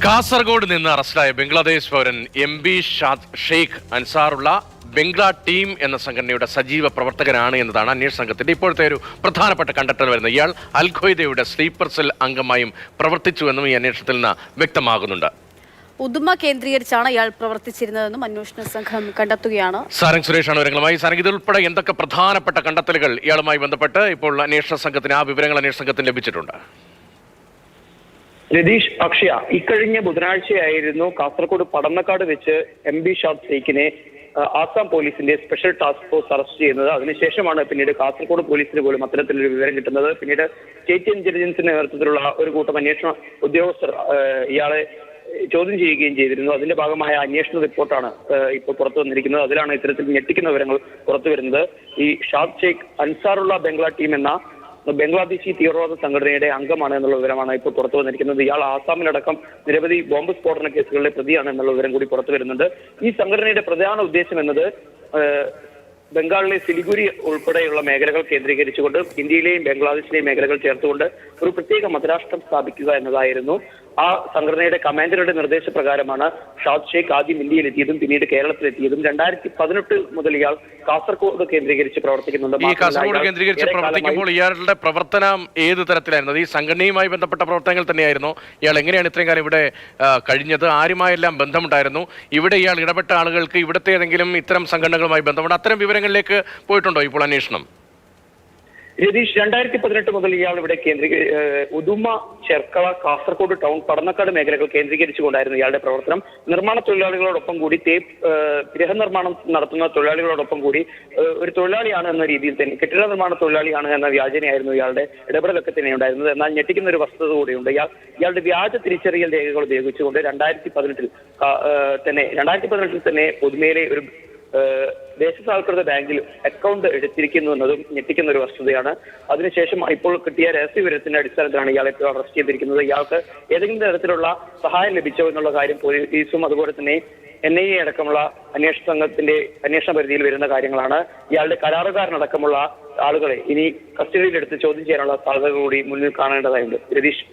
കാസർഗോഡ് നിന്ന് അറസ്റ്റിലായ ബംഗ്ലാദേശ് പൗരൻ എം.ബി. ഷെയ്ഖ് അൻസാറുള്ള ബംഗ്ലാ ടീം എന്ന സംഘടനയുടെ സജീവ പ്രവർത്തകനാണ് എന്നതാണ് അന്വേഷണ സംഘത്തിന്റെ ഇപ്പോഴത്തെ ഒരു പ്രധാനപ്പെട്ട കണ്ടെത്തൽ വരുന്നത്. ഇയാൾ അൽ ഖ്വയ്ദയുടെ സ്ലീപ്പർ സെൽ അംഗമായും പ്രവർത്തിച്ചുവെന്നും ഈ അന്വേഷണത്തിൽ നിന്ന് വ്യക്തമാകുന്നുണ്ട്. ഉദുമ കേന്ദ്രീകരിച്ചാണ് ഇയാൾ പ്രവർത്തിച്ചിരുന്നതെന്നും അന്വേഷണ സംഘം കണ്ടെത്തുകയാണ്. സാരംഗ് സുരേഷാണ് വിവരങ്ങളുമായി. സാരംഗ്, ഇതുൾപ്പെടെ എന്തൊക്കെ പ്രധാനപ്പെട്ട കണ്ടെത്തലുകൾ ഇയാളുമായി ബന്ധപ്പെട്ട് ഇപ്പോൾ അന്വേഷണ സംഘത്തിന് വിവരങ്ങൾ അന്വേഷണ സംഘത്തിന് ലഭിച്ചിട്ടുണ്ട്? രതീഷ്, അക്ഷയ, ഇക്കഴിഞ്ഞ ബുധനാഴ്ചയായിരുന്നു കാസർഗോഡ് പടന്നക്കാട് വെച്ച് എം.ബി. ഷെയ്ഖിനെ ആസാം പോലീസിന്റെ സ്പെഷ്യൽ ടാസ്ക് ഫോഴ്സ് അറസ്റ്റ് ചെയ്യുന്നത്. അതിനുശേഷമാണ് പിന്നീട് കാസർഗോഡ് പോലീസിന് പോലും അത്തരത്തിലൊരു വിവരം കിട്ടുന്നത്. പിന്നീട് സ്റ്റേറ്റ് ഇന്റലിജൻസിന്റെ നേതൃത്വത്തിലുള്ള ഒരു കൂട്ടം അന്വേഷണ ഉദ്യോഗസ്ഥർ ഇയാളെ ചോദ്യം ചെയ്യുകയും ചെയ്തിരുന്നു. അതിന്റെ ഭാഗമായ അന്വേഷണ റിപ്പോർട്ടാണ് ഇപ്പോൾ പുറത്തു വന്നിരിക്കുന്നത്. അതിലാണ് ഇത്തരത്തിൽ ഞെട്ടിക്കുന്ന വിവരങ്ങൾ പുറത്തു വരുന്നത്. ഈ ഷെയ്ഖ് അൻസാറുള്ള ബംഗ്ലാ ടീം എന്ന ബംഗ്ലാദേശി തീവ്രവാദ സംഘടനയുടെ അംഗമാണ് എന്നുള്ള വിവരമാണ് ഇപ്പോൾ പുറത്തു വന്നിരിക്കുന്നത്. ഇയാൾ ആസാമിലടക്കം നിരവധി ബോംബ് സ്ഫോടന കേസുകളിലെ പ്രതിയാണ് എന്നുള്ള വിവരം കൂടി പുറത്തു വരുന്നുണ്ട്. ഈ സംഘടനയുടെ പ്രധാന ഉദ്ദേശം എന്നത് ബംഗാളിലെ സിലിഗുരി ഉൾപ്പെടെയുള്ള മേഖലകൾ കേന്ദ്രീകരിച്ചുകൊണ്ട് ഇന്ത്യയിലെയും ബംഗ്ലാദേശിലെയും മേഖലകൾ ചേർത്തുകൊണ്ട് ഒരു പ്രത്യേക മതരാഷ്ട്രം സ്ഥാപിക്കുക എന്നതായിരുന്നു. ആ സംഘടനയുടെ കമാൻഡറുടെ നിർദ്ദേശപ്രകാരമാണ് ഷെയ്ഖ് ആദ്യം ഇന്ത്യയിലെത്തിയതും പിന്നീട് കേരളത്തിലെത്തിയതും. 2018 മുതൽ ഇയാൾ കാസർഗോഡ് കേന്ദ്രീകരിച്ച് പ്രവർത്തിക്കുന്നുണ്ട്. ഈ കാസർഗോഡ് കേന്ദ്രീകരിച്ച് പ്രവർത്തിക്കുമ്പോൾ ഇയാളുടെ പ്രവർത്തനം ഏത് തരത്തിലായിരുന്നു? ഈ സംഘടനയുമായി ബന്ധപ്പെട്ട പ്രവർത്തനങ്ങൾ തന്നെയായിരുന്നു? ഇയാൾ എങ്ങനെയാണ് ഇത്രയും കാലം ഇവിടെ കഴിഞ്ഞത്? ആരുമായെല്ലാം ബന്ധമുണ്ടായിരുന്നു? ഇവിടെ ഇയാൾ ഇടപെട്ട ആളുകൾക്ക് ഇവിടുത്തെ ഏതെങ്കിലും ഇത്തരം സംഘടനകളുമായി ബന്ധമുണ്ട്? അത്തരം വിവരങ്ങളിലേക്ക് പോയിട്ടുണ്ടോ ഇപ്പോൾ അന്വേഷണം? രതീഷ്, 2018 മുതൽ ഇയാൾ ഇവിടെ ഉദുമ, ചെർക്കള, കാസർഗോഡ് ടൗൺ, പടന്നക്കാട് മേഖലകൾ കേന്ദ്രീകരിച്ചുകൊണ്ടായിരുന്നു ഇയാളുടെ പ്രവർത്തനം. നിർമ്മാണ തൊഴിലാളികളോടൊപ്പം കൂടി ഗൃഹനിർമ്മാണം നടത്തുന്ന തൊഴിലാളികളോടൊപ്പം കൂടി ഒരു തൊഴിലാളിയാണ് എന്ന രീതിയിൽ തന്നെ കെട്ടിട നിർമ്മാണ തൊഴിലാളിയാണ് എന്ന വ്യാജനയായിരുന്നു ഇയാളുടെ ഇടപെടലൊക്കെ തന്നെ ഉണ്ടായിരുന്നത്. എന്നാൽ ഞെട്ടിക്കുന്ന ഒരു വസ്തുത കൂടിയുണ്ട്. ഇയാളുടെ വ്യാജ തിരിച്ചറിയൽ രേഖകൾ ഉപയോഗിച്ചുകൊണ്ട് 2018 തന്നെ ഉദുമയിലെ ഒരു ദേശസാൽകൃത ബാങ്കിൽ അക്കൗണ്ട് എടുത്തിരിക്കുന്നു എന്നതും ഞെട്ടിക്കുന്ന ഒരു വസ്തുതയാണ്. അതിനുശേഷം ഇപ്പോൾ കിട്ടിയ രഹസ്യവിവരത്തിന്റെ അടിസ്ഥാനത്തിലാണ് ഇയാളെ ഇപ്പോൾ അറസ്റ്റ് ചെയ്തിരിക്കുന്നത്. ഇയാൾക്ക് ഏതെങ്കിലും തരത്തിലുള്ള സഹായം ലഭിച്ചോ എന്നുള്ള കാര്യം പോലീസും അതുപോലെ തന്നെ NIA അടക്കമുള്ള അന്വേഷണ സംഘത്തിന്റെ അന്വേഷണ പരിധിയിൽ വരുന്ന കാര്യങ്ങളാണ്. ഇയാളുടെ കരാറുകാരനടക്കമുള്ള ആളുകളെ ഇനി കസ്റ്റഡിയിലെടുത്ത് ചോദ്യം ചെയ്യാനുള്ള സാധ്യത കൂടി മുന്നിൽ കാണേണ്ടതായുണ്ട്. രതീഷ്.